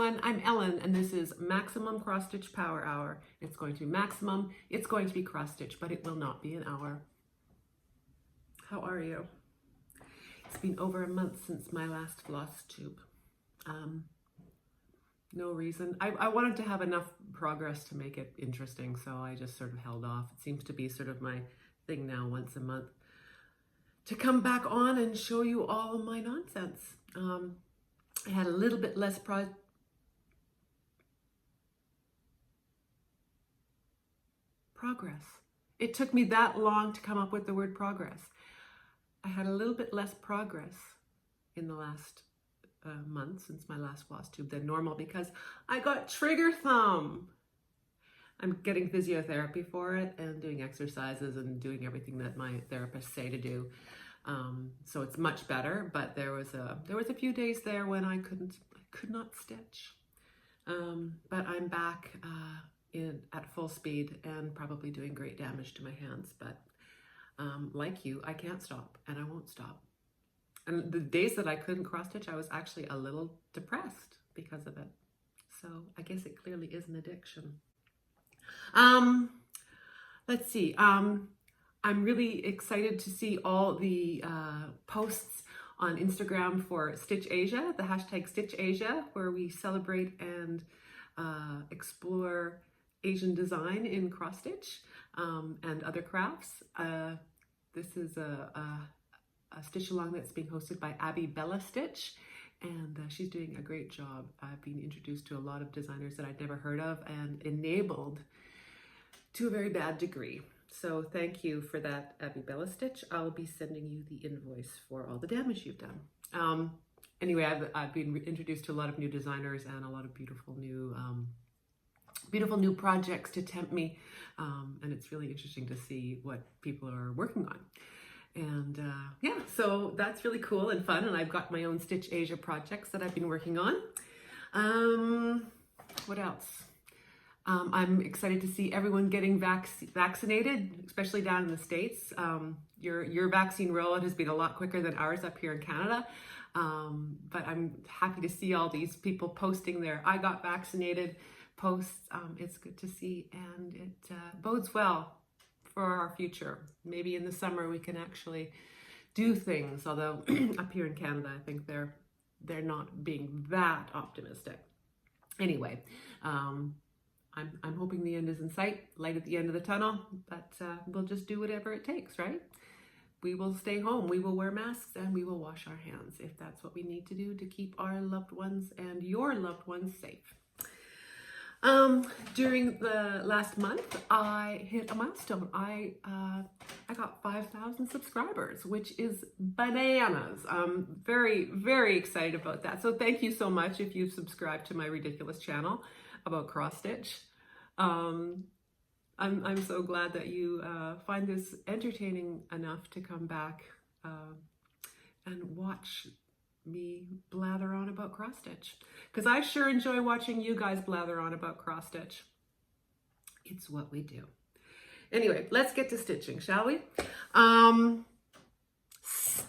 everyone. I'm Ellen, and this is Maximum Cross Stitch Power Hour. It's going to be maximum, it's going to be cross stitch, but it will not be an hour. How are you? It's been over a month since my last Flosstube. No reason. I wanted to have enough progress to make it interesting, so I just sort of held off. It seems to be sort of my thing now, once a month, to come back on and show you all of my nonsense. I had a little bit less progress. It took me that long to come up with the word progress. I had a little bit less progress in the last month since my last Flosstube than normal because I got trigger thumb. I'm getting physiotherapy for it and doing exercises and doing everything that my therapists say to do. So it's much better, but there was a few days there when I could not stitch. But I'm back at full speed and probably doing great damage to my hands. But like you, I can't stop and I won't stop. And the days that I couldn't cross stitch, I was actually a little depressed because of it. So I guess it clearly is an addiction. Let's see. I'm really excited to see all the posts on Instagram for Stitch Asia, the hashtag Stitch Asia, where we celebrate and explore Asian design in cross stitch and other crafts. This is a stitch along that's being hosted by Abby Bella Stitch, and she's doing a great job. I've been introduced to a lot of designers that I'd never heard of and enabled to a very bad degree. So thank you for that, Abby Bella Stitch. I'll be sending you the invoice for all the damage you've done. Anyway, I've been introduced to a lot of new designers and a lot of beautiful new projects to tempt me. And it's really interesting to see what people are working on. And yeah, so that's really cool and fun. And I've got my own Stitch Asia projects that I've been working on. What else? I'm excited to see everyone getting vaccinated, especially down in the States. Your vaccine rollout has been a lot quicker than ours up here in Canada. But I'm happy to see all these people posting their I got vaccinated posts. It's good to see, and it bodes well for our future. Maybe in the summer we can actually do things, although up here in Canada, I think they're not being that optimistic. Anyway, I'm hoping the end is in sight, light at the end of the tunnel, but we'll just do whatever it takes, right? We will stay home, we will wear masks, and we will wash our hands if that's what we need to do to keep our loved ones and your loved ones safe. During the last month, I hit a milestone. I got 5,000 subscribers, which is bananas. I'm very, very excited about that. So thank you so much if you've subscribed to my ridiculous channel about cross stitch. I'm so glad that you find this entertaining enough to come back and watch me blather on about cross stitch, because I sure enjoy watching you guys blather on about cross stitch. It's what we do. Anyway, let's get to stitching, shall we?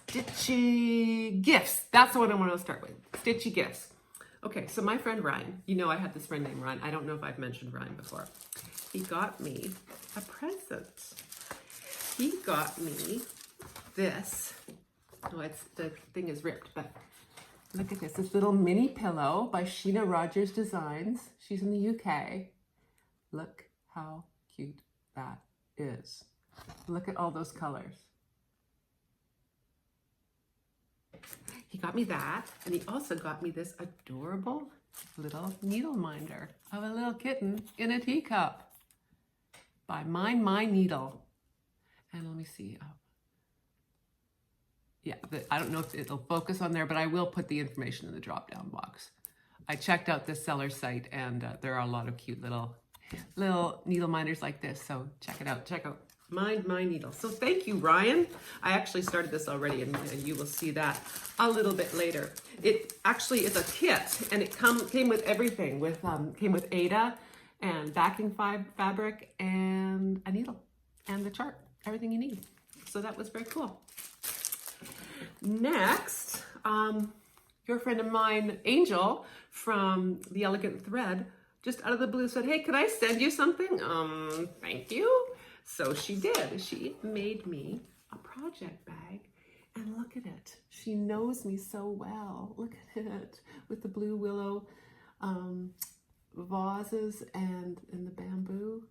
Stitchy gifts. That's the one I want to start with. Stitchy gifts. Okay, so my friend Ryan, you know I had this friend named Ryan. I don't know if I've mentioned Ryan before. He got me a present. He got me this. Oh, the thing is ripped, but look at this little mini pillow by Sheena Rogers Designs. She's in the UK. Look how cute that is. Look at all those colors. He got me that, and he also got me this adorable little Needleminder of a little kitten in a teacup by Mind My Needle. And let me see. Yeah, I don't know if it'll focus on there, but I will put the information in the drop-down box. I checked out this seller's site, and there are a lot of cute little needle minders like this, so check it out. Check out Mind My Needle. So thank you, Ryan. I actually started this already, and you will see that a little bit later. It actually is a kit, and it came with everything. Came with Ada and backing fabric and a needle and the chart, everything you need. So that was very cool. Next, your friend of mine, Angel, from The Elegant Thread, just out of the blue said, hey, could I send you something? Thank you. So she did. She made me a project bag. And look at it. She knows me so well. Look at it. With the blue willow vases and the bamboo.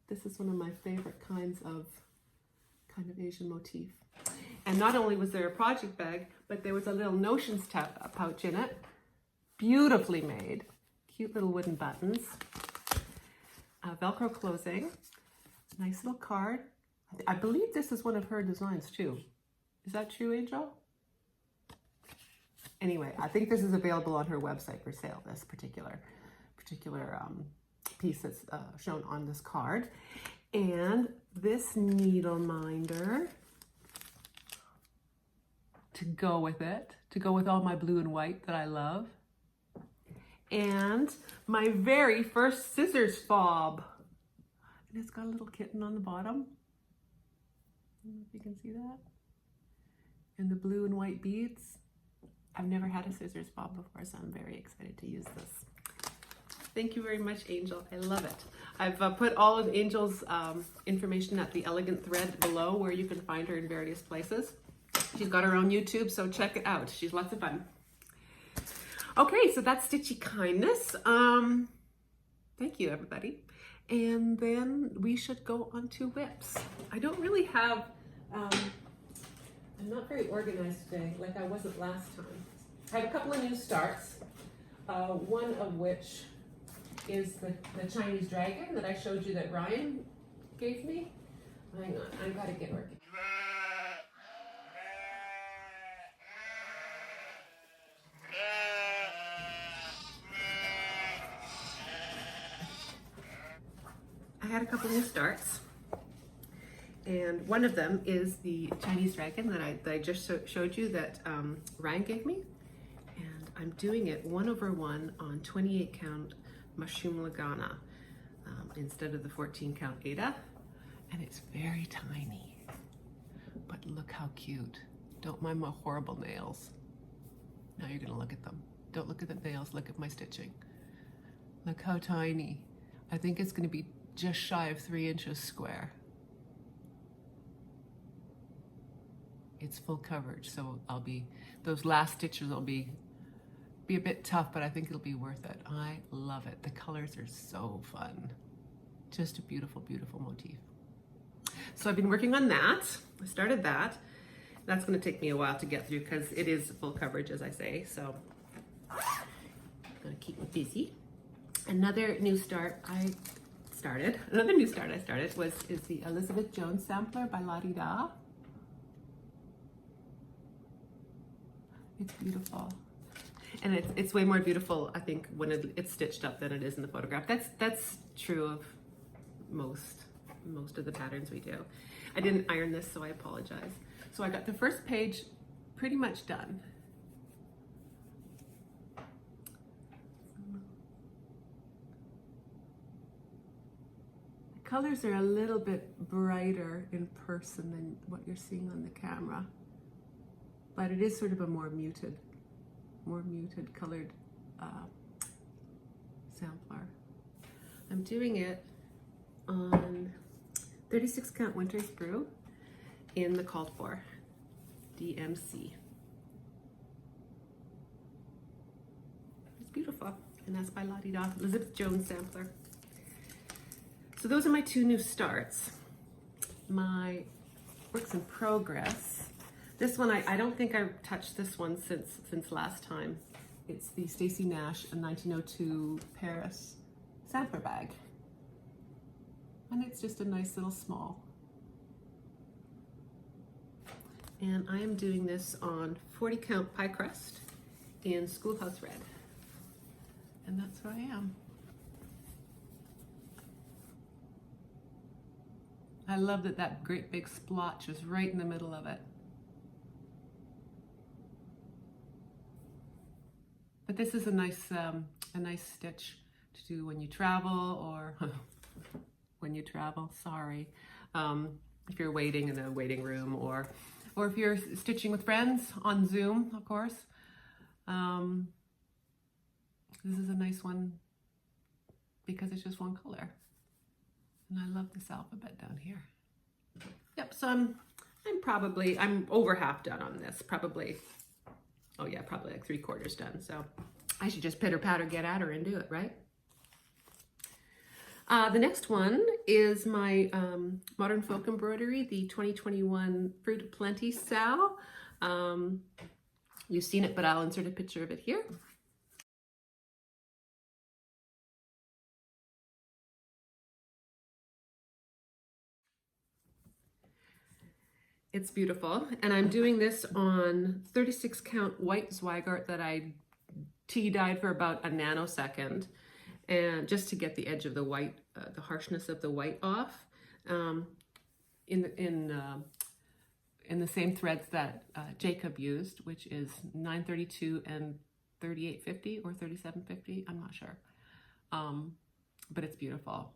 This is one of my favorite kind of Asian motif. And not only was there a project bag, but there was a little notions pouch in it. Beautifully made. Cute little wooden buttons. Velcro closing. Nice little card. I believe this is one of her designs too. Is that true, Angel? Anyway, I think this is available on her website for sale, this particular piece that's shown on this card. And this Needleminder to go with it, to go with all my blue and white that I love. And my very first scissors fob. And it's got a little kitten on the bottom. I don't know if you can see that. And the blue and white beads. I've never had a scissors fob before, so I'm very excited to use this. Thank you very much, Angel. I love it. I've put all of Angel's information at The Elegant Thread below, where you can find her in various places. She's got her own YouTube, so check it out. She's lots of fun. Okay, so that's Stitchy Kindness. Thank you, everybody. And then we should go on to whips. I don't really have, I'm not very organized today, like I wasn't last time. I have a couple of new starts, one of which is the Chinese dragon that I showed you that Ryan gave me. Hang on, I gotta get working. I had a couple new starts, and one of them is the Chinese dragon that I just showed you that Ryan gave me, and I'm doing it 1/1 on 28 count mushroom lagana instead of the 14 count Ada, and it's very tiny, but look how cute. Don't mind my horrible nails. Now you're gonna look at them. Don't look at the nails, look at my stitching. Look how tiny. I think it's gonna be just shy of 3 inches square. It's full coverage, so those last stitches will be a bit tough, but I think it'll be worth it. I love it. The colors are so fun. Just a beautiful, beautiful motif. So I've been working on that. I started that. That's going to take me a while to get through because it is full coverage, as I say. So I'm going to keep me busy. Another new start I started is the Elizabeth Jones sampler by La Di Da. It's beautiful. And it's way more beautiful, I think, when it's stitched up than it is in the photograph. That's true of most of the patterns we do. I didn't iron this, so I apologize. So I got the first page pretty much done. The colors are a little bit brighter in person than what you're seeing on the camera, but it is sort of a more muted colored sampler. I'm doing it on 36 count Winter's Brew in the called for DMC. It's beautiful, and that's by La Di Da, Elizabeth Jones sampler. So those are my two new starts. My works in progress. This one, I don't think I've touched this one since last time. It's the Stacey Nash, a 1902 Paris sampler bag. And it's just a nice little small. And I am doing this on 40 count pie crust in Schoolhouse Red. And that's where I am. I love that great big splotch is right in the middle of it. But this is a nice stitch to do when you travel, or if you're waiting in a waiting room, or if you're stitching with friends on Zoom, of course. This is a nice one because it's just one color. And I love this alphabet down here. Yep, so I'm over half done on this, probably. Oh yeah, probably like 3/4 done. So I should just pitter patter get at her and do it, right? The next one is my Modern Folk Embroidery, the 2021 Fruit of Plenty Sal. You've seen it, but I'll insert a picture of it here. It's beautiful, and I'm doing this on 36 count white Zweigart that I tea dyed for about a nanosecond, and just to get the edge of the white, the harshness of the white off, in the same threads that Jacob used, which is 932 and 3850 or 3750. I'm not sure, but it's beautiful.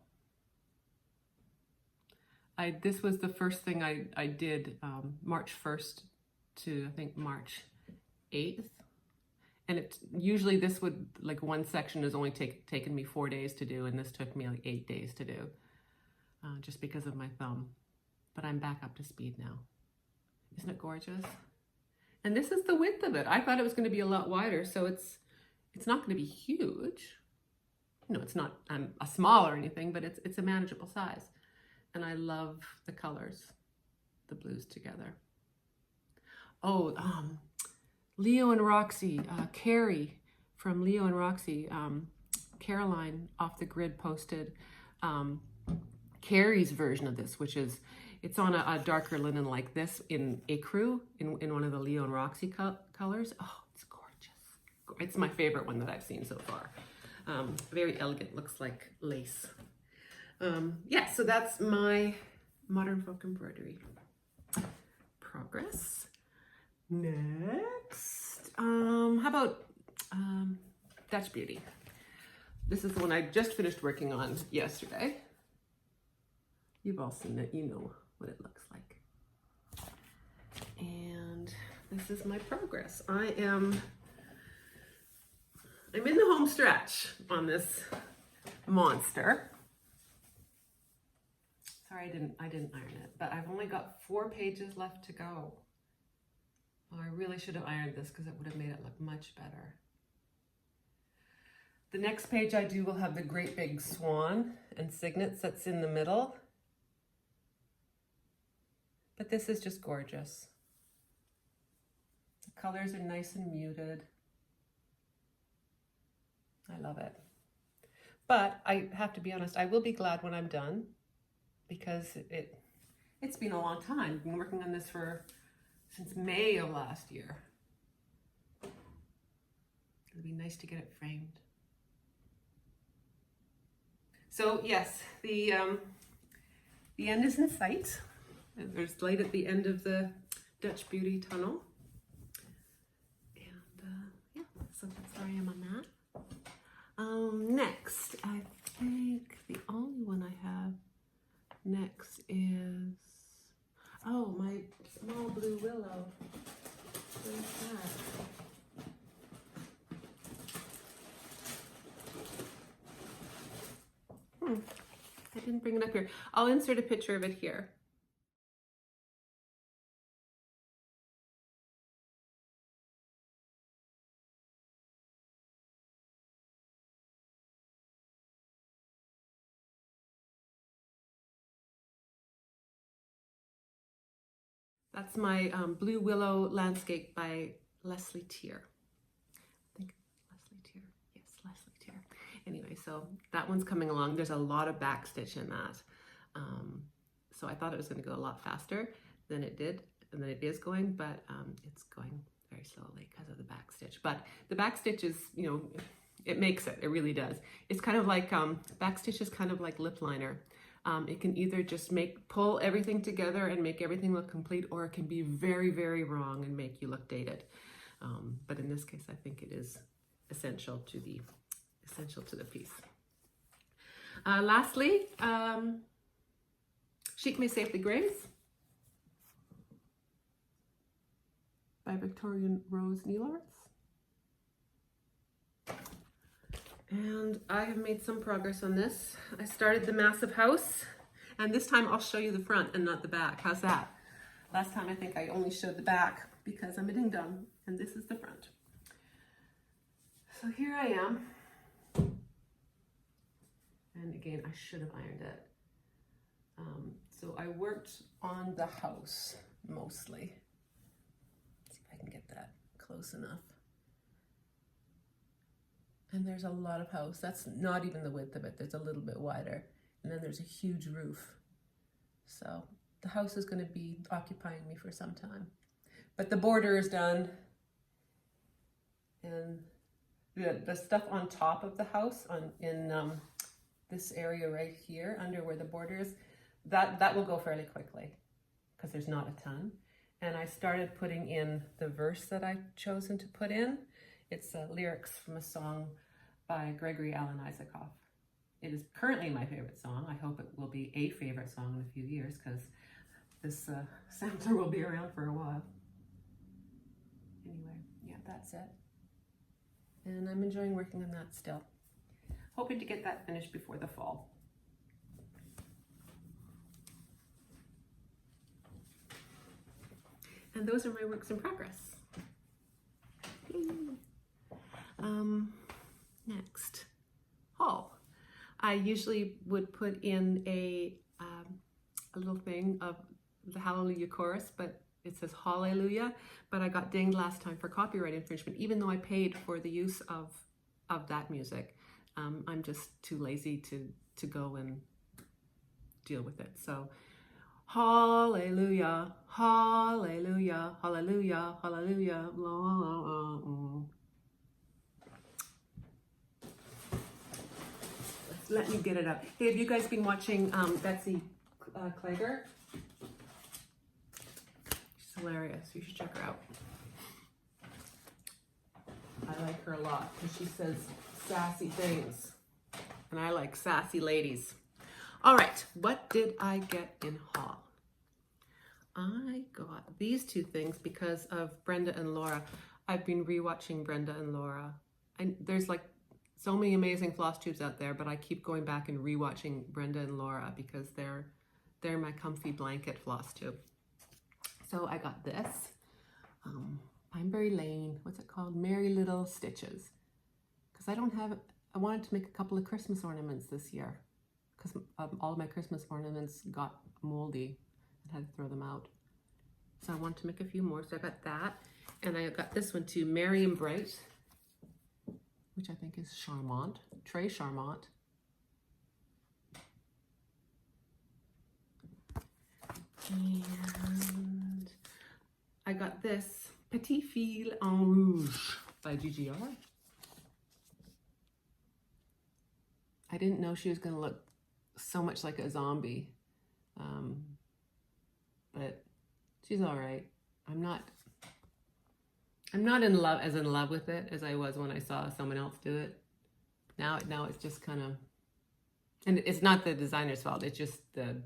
This was the first thing I did March 1st to I think March 8th. And usually this would, like one section has only taken me 4 days to do, and this took me like 8 days to do, just because of my thumb. But I'm back up to speed now. Isn't it gorgeous? And this is the width of it. I thought it was going to be a lot wider, so it's not going to be huge. No, it's not a small or anything, but it's a manageable size. And I love the colors, the blues together. Oh, Leo and Roxy, Carrie from Leo and Roxy, Caroline off the grid posted Carrie's version of this, which is, it's on a darker linen like this in ecru, in one of the Leo and Roxy colors. Oh, it's gorgeous. It's my favorite one that I've seen so far. Very elegant, looks like lace. Yeah, so that's my Modern Folk Embroidery progress. Next, how about Dutch Beauty? This is the one I just finished working on yesterday. You've all seen it, you know what it looks like. And this is my progress. I'm in the home stretch on this monster. Sorry, I didn't iron it, but I've only got 4 pages left to go. Oh, I really should have ironed this because it would have made it look much better. The next page I do will have the great big swan and cygnets that's in the middle. But this is just gorgeous. The colors are nice and muted. I love it. But I have to be honest, I will be glad when I'm done, because it's been a long time. I've been working on this since May of last year. It'll be nice to get it framed. So yes, the end is in sight. There's light at the end of the Dutch Beauty tunnel. And yeah, so that's where I am on that. Next, I think the only one I have next is, oh, my small blue willow. Where's that? I didn't bring it up here. I'll insert a picture of it here. That's my Blue Willow Landscape by Leslie Tier. I think Leslie Tier. Yes, Leslie Tier. Anyway, so that one's coming along. There's a lot of backstitch in that. So I thought it was going to go a lot faster than it did, and then it is going, but it's going very slowly because of the backstitch. But the backstitch is, you know, it makes it. It really does. It's kind of like, backstitch is kind of like lip liner. It can either just pull everything together and make everything look complete, or it can be very, very wrong and make you look dated. But in this case, I think it is essential to the piece. Lastly, Chic May Safely Graze by Victorian Rose Needle Arts. And I have made some progress on this. I started the massive house, and this time I'll show you the front and not the back. How's that? Last time I think I only showed the back because I'm a ding-dong, and this is the front. So here I am. And again, I should have ironed it. So I worked on the house mostly. Let's see if I can get that close enough. And there's a lot of house. That's not even the width of it. There's a little bit wider. And then there's a huge roof. So the house is going to be occupying me for some time. But the border is done. And the stuff on top of the house, in this area right here, under where the border is, that will go fairly quickly because there's not a ton. And I started putting in the verse that I've chosen to put in. It's lyrics from a song by Gregory Alan Isaacoff. It is currently my favorite song. I hope it will be a favorite song in a few years because this sampler will be around for a while. Anyway, yeah, that's it. And I'm enjoying working on that still. Hoping to get that finished before the fall. And those are my works in progress. Next, haul. I usually would put in a little thing of the Hallelujah chorus, but it says Hallelujah, but I got dinged last time for copyright infringement, even though I paid for the use of that music. I'm just too lazy to go and deal with it. So, Hallelujah, Hallelujah, Hallelujah, Hallelujah. Let me get it up. Hey, have you guys been watching Betsy Klager? She's hilarious. You should check her out. I like her a lot because she says sassy things. And I like sassy ladies. All right, what did I get in haul? I got these two things because of Brenda and Laura. I've been rewatching Brenda and Laura. And there's like so many amazing floss tubes out there, but I keep going back and rewatching Brenda and Laura because they're my comfy blanket floss tube. So I got this, Pineberry Lane, what's it called? Merry Little Stitches. Because I wanted to make a couple of Christmas ornaments this year because all of my Christmas ornaments got moldy and had to throw them out. So I wanted to make a few more, so I got that. And I got this one too, Merry and Bright, which I think is Charmant, Très Charmant. And I got this Petit Fil en Rouge by GGR. I didn't know she was going to look so much like a zombie, but she's all right. I'm not in love with it as I was when I saw someone else do it. Now it's just kind of, and it's not the designer's fault. It's just the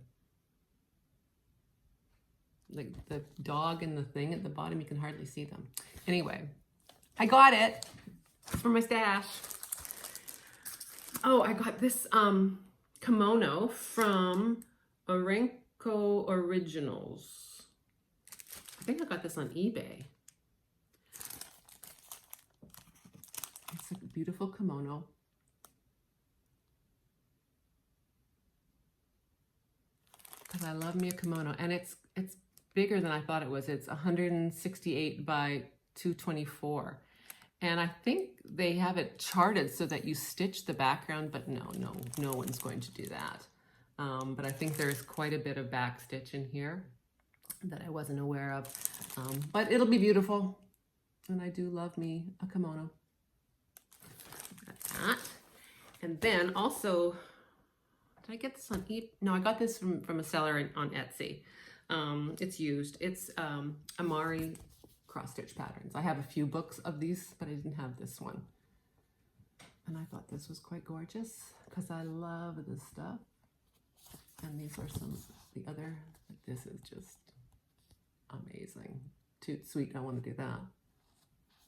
dog and the thing at the bottom. You can hardly see them. Anyway, I got it. It's for my stash. Oh, I got this kimono from Orenco Originals. I think I got this on eBay. It's a beautiful kimono. Because I love me a kimono. And it's bigger than I thought it was. It's 168 by 224. And I think they have it charted so that you stitch the background, but no one's going to do that. But I think there's quite a bit of back stitch in here that I wasn't aware of. But it'll be beautiful. And I do love me a kimono. Got that. And then also, did I get this on eBay? No, I got this from a seller on Etsy. It's used. It's Amari cross-stitch patterns. I have a few books of these, but I didn't have this one. And I thought this was quite gorgeous because I love this stuff. And these are the other, this is just amazing. Too sweet, I want to do that.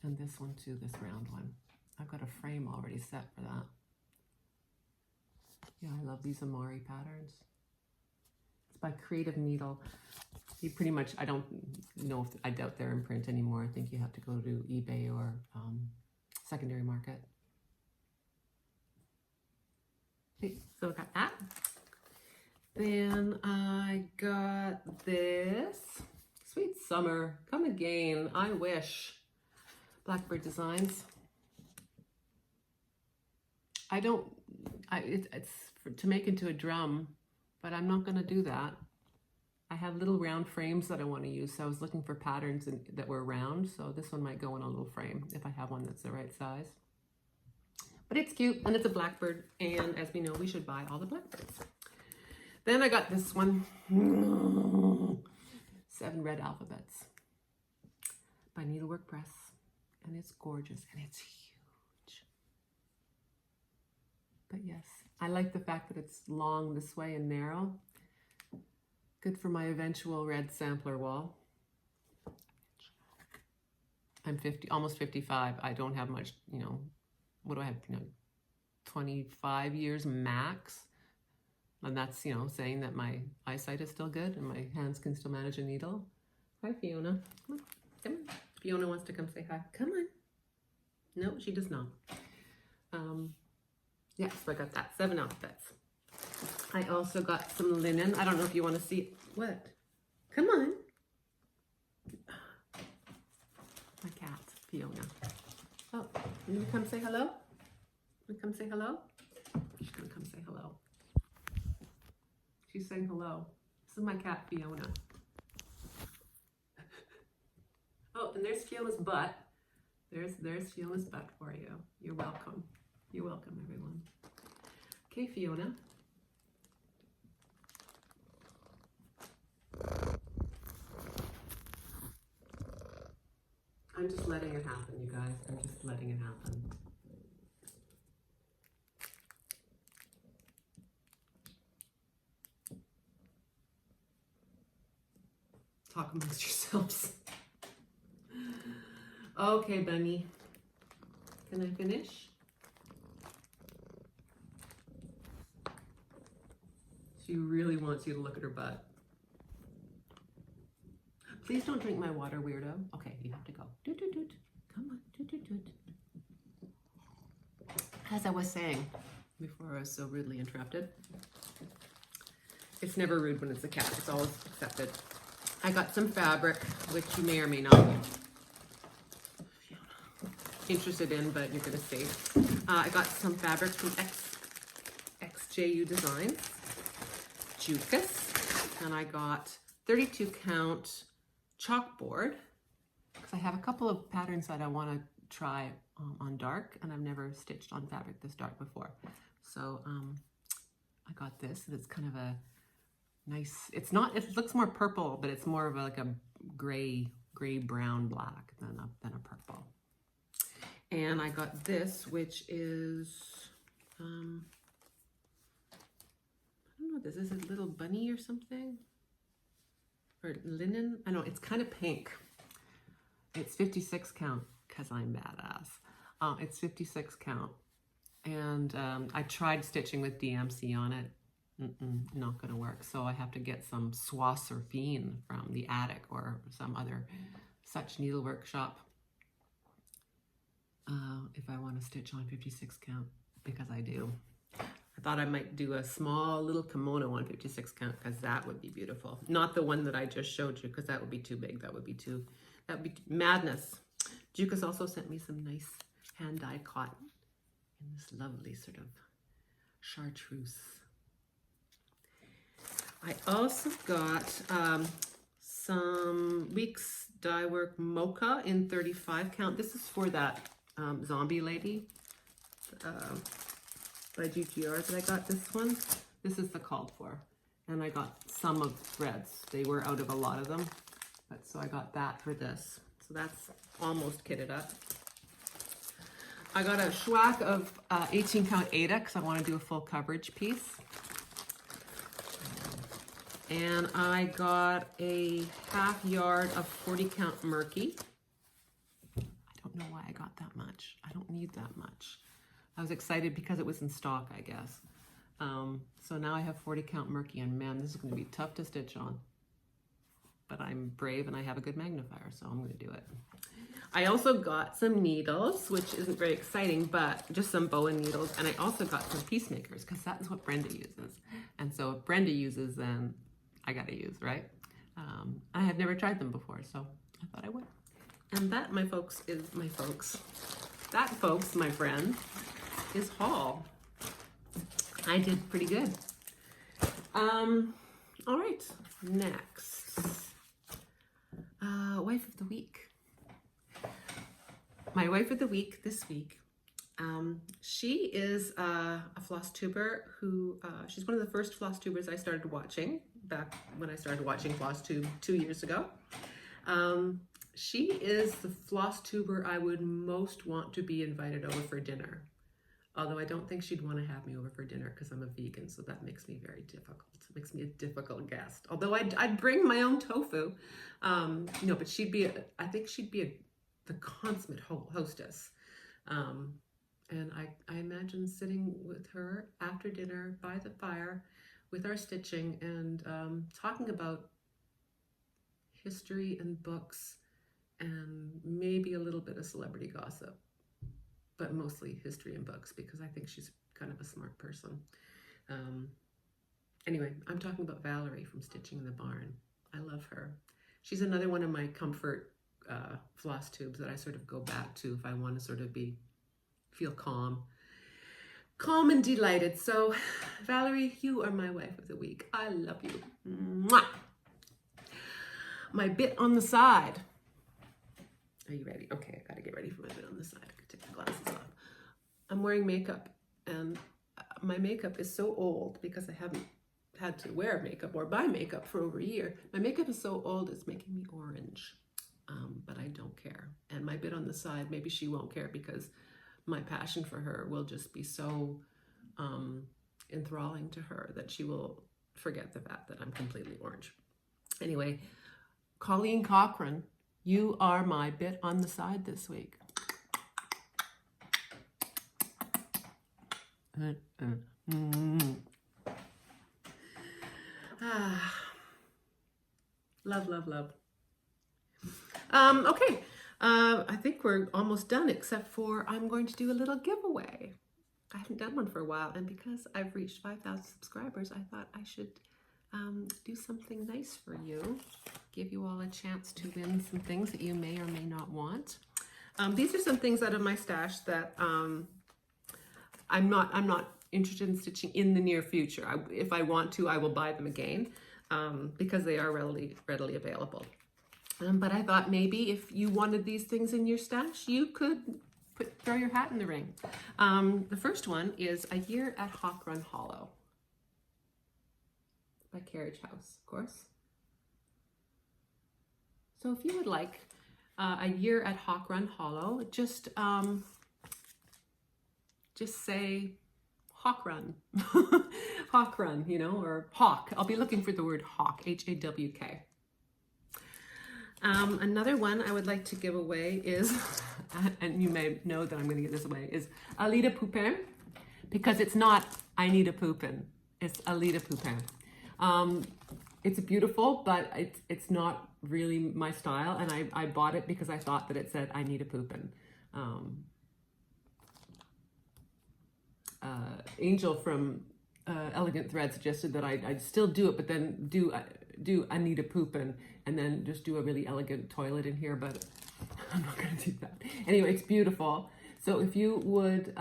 And this one too, this round one. I've got a frame already set for that. Yeah, I love these Amari patterns. It's by Creative Needle. You pretty much, I don't know if, I doubt they're in print anymore. I think you have to go to eBay or secondary market. Okay, so I got that. Then I got this. Sweet Summer, come again, I wish. Blackbird Designs. It's to make into a drum, but I'm not gonna do that. I have little round frames that I want to use, so I was looking for patterns that were round, so this one might go in a little frame if I have one that's the right size. But it's cute, and it's a blackbird, and as we know, we should buy all the blackbirds. Then I got this one, 7 Red Alphabets by Needlework Press, and it's gorgeous, and it's huge. But yes, I like the fact that it's long this way and narrow. Good for my eventual red sampler wall. I'm almost 55. I don't have much, you know, what do I have, 25 years max. And that's, saying that my eyesight is still good and my hands can still manage a needle. Hi, Fiona. Come on. Fiona wants to come say hi. Come on. No, she does not. Yeah, so I got that, 7 outfits. I also got some linen. I don't know if you want to see what. Come on. My cat, Fiona. Oh, you gonna come say hello? You come say hello? She's gonna come say hello. She's saying hello. This is my cat, Fiona. Oh, and there's Fiona's butt. There's Fiona's butt for you. You're welcome. You're welcome, everyone. Okay, Fiona. I'm just letting it happen, you guys. I'm just letting it happen. Talk amongst yourselves. Okay, Bunny. Can I finish? She really wants you to look at her butt. Please don't drink my water, weirdo. Okay, you have to go. Doot, doot, doot. Come on. Doot, doot, doot. As I was saying before I was so rudely interrupted, it's never rude when it's a cat. It's always accepted. I got some fabric, which you may or may not be interested in, but you're going to see. I got some fabric from XJU Designs, Jukas, and I got 32 count chalkboard, because I have a couple of patterns that I want to try on dark, and I've never stitched on fabric this dark before. So I got this, and it's kind of a nice, it looks more purple, but it's more of like a gray brown black than a purple. And I got this, which is, I don't know, this is a little bunny or something, or linen. I know, it's kind of pink. It's 56 count, because I'm badass. It's 56 count. And I tried stitching with DMC on it. Not gonna work. So I have to get some soie surfine from the attic or some other such needlework shop. If I want to stitch on 56 count, because I do. I thought I might do a small little kimono on 56 count, because that would be beautiful. Not the one that I just showed you, because that would be too big. That would be madness. Jukas also sent me some nice hand-dyed cotton in this lovely sort of chartreuse. I also got some Weeks Dye Work Mocha in 35 count. This is for that zombie lady by GGR that I got this one. This is the called for. And I got some of threads. They were out of a lot of them. But so I got that for this. So that's almost kitted up. I got a schwack of 18 count Ada, because I want to do a full coverage piece. And I got a half yard of 40 count Murky. I don't know why I got that much. I don't need that much. I was excited because it was in stock, I guess. So now I have 40 count Murky, and man, this is going to be tough to stitch on. But I'm brave and I have a good magnifier, so I'm going to do it. I also got some needles, which isn't very exciting, but just some bowen needles. And I also got some peacemakers, because that's what Brenda uses. And so if Brenda uses, then I got to use, right? I had never tried them before, so I thought I would. And that, my folks, is my folks. That, folks, my friend, is haul. I did pretty good. All right, next. Wife of the week. My wife of the week this week. She is a Flosstuber who, she's one of the first Flosstubers I started watching back when I started watching Flosstube 2 years ago. She is the Flosstuber I would most want to be invited over for dinner. Although I don't think she'd want to have me over for dinner because I'm a vegan, so that makes me very difficult. It makes me a difficult guest. Although I'd bring my own tofu. No, but I think she'd be the consummate hostess. And I imagine sitting with her after dinner by the fire with our stitching and talking about history and books and maybe a little bit of celebrity gossip, but mostly history and books because I think she's kind of a smart person. Anyway, I'm talking about Valerie from Stitching in the Barn. I love her. She's another one of my comfort floss tubes that I sort of go back to if I want to sort of feel calm and delighted. So Valerie, you are my wife of the week. I love you. Mwah! My bit on the side. Are you ready? Okay, I gotta get ready for my bit on the side. I gotta take the glasses off. I'm wearing makeup, and my makeup is so old because I haven't had to wear makeup or buy makeup for over a year. My makeup is so old it's making me orange, but I don't care. And my bit on the side, maybe she won't care because my passion for her will just be so enthralling to her that she will forget the fact that I'm completely orange. Anyway, Colleen Cochrane, you are my bit on the side this week. Love, love, love. Okay, I think we're almost done, except for I'm going to do a little giveaway. I haven't done one for a while, and because I've reached 5,000 subscribers, I thought I should do something nice for you. Give you all a chance to win some things that you may or may not want. These are some things out of my stash that I'm not interested in stitching in the near future. If I want to, I will buy them again because they are readily available. But I thought maybe if you wanted these things in your stash, you could throw your hat in the ring. The first one is A Year at Cochrane Hollow by Carriage House, of course. So if you would like A Year at Cochrane Hollow, just say Cochrane, Cochrane, you know, or hawk. I'll be looking for the word hawk, H-A-W-K. Another one I would like to give away is, and you may know that I'm going to give this away, is Alida Poupin, because it's not I need a poupin, it's Alida Poupin. It's beautiful, but it's not really my style, and I bought it because I thought that it said I need a poupin. Angel from Elegant Thread suggested that I'd still do it, but then do I need a poupin, and then just do a really elegant toilet in here, but I'm not going to do that. Anyway, it's beautiful. So if you would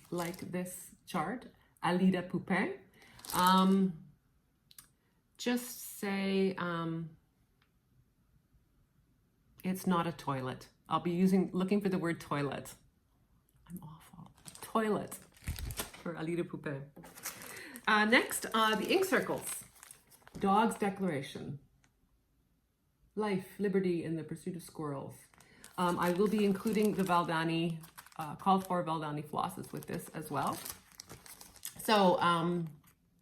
like this chart, Alida Poupin, just say it's not a toilet. I'll be looking for the word toilet. I'm awful. Toilet for Alida Poupin. Next, the ink circles. Dog's Declaration. Life, liberty, and the pursuit of squirrels. I will be including the Valdani, called for Valdani flosses with this as well. So,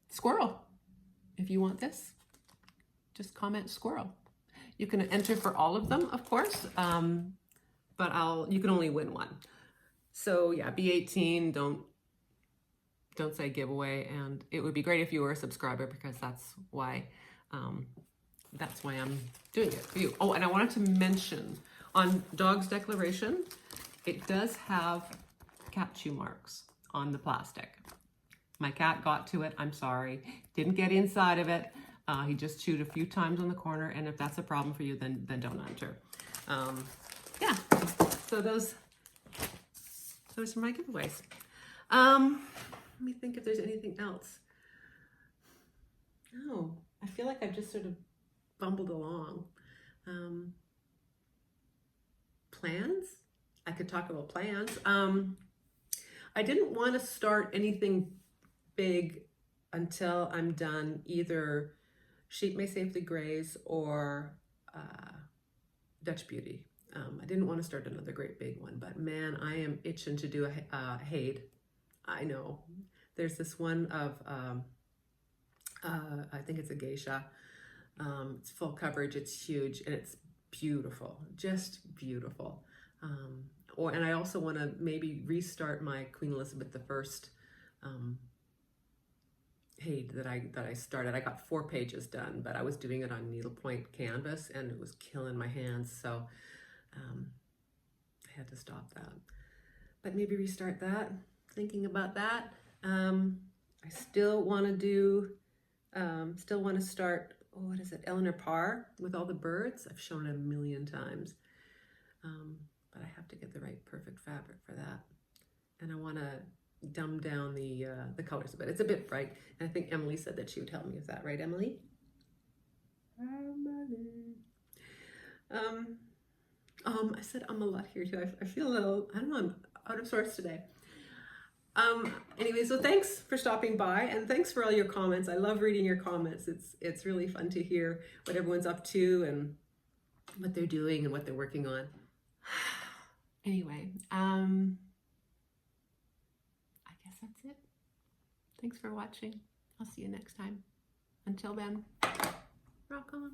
squirrel. If you want this, just comment squirrel. You can enter for all of them, of course, but you can only win one. So yeah, be 18, don't don't say giveaway, and it would be great if you were a subscriber, because that's why I'm doing it for you. Oh, and I wanted to mention on Dog's Declaration, it does have cat chew marks on the plastic. My cat got to it, I'm sorry. Didn't get inside of it. He just chewed a few times on the corner, and if that's a problem for you, then don't enter. Yeah, so those are my giveaways. Let me think if there's anything else. Oh, I feel like I've just sort of bumbled along. Plans? I could talk about plans. I didn't want to start anything big until I'm done either Sheep May Safely Graze or Dutch Beauty. I didn't want to start another great big one, but man, I am itching to do a Haid. I know. There's this one of, I think it's a geisha. It's full coverage, it's huge, and it's beautiful, just beautiful. And I also want to maybe restart my Queen Elizabeth I Haid that I started. I got 4 pages done, but I was doing it on needlepoint canvas, and it was killing my hands, so I had to stop that. But maybe restart that. Thinking about that. I still want to do, still want to start, oh, what is it, Eleanor Parr with all the birds. I've shown it a million times, but I have to get the right perfect fabric for that. And I want to dumb down the colors a bit. It's a bit bright, and I think Emily said that she would help me with that, right, Emily? I said a lot here too. I feel a little, I don't know, I'm out of sorts today. Anyway, so thanks for stopping by, and thanks for all your comments. I love reading your comments. It's really fun to hear what everyone's up to and what they're doing and what they're working on. Anyway, I guess that's it. Thanks for watching. I'll see you next time. Until then, rock on.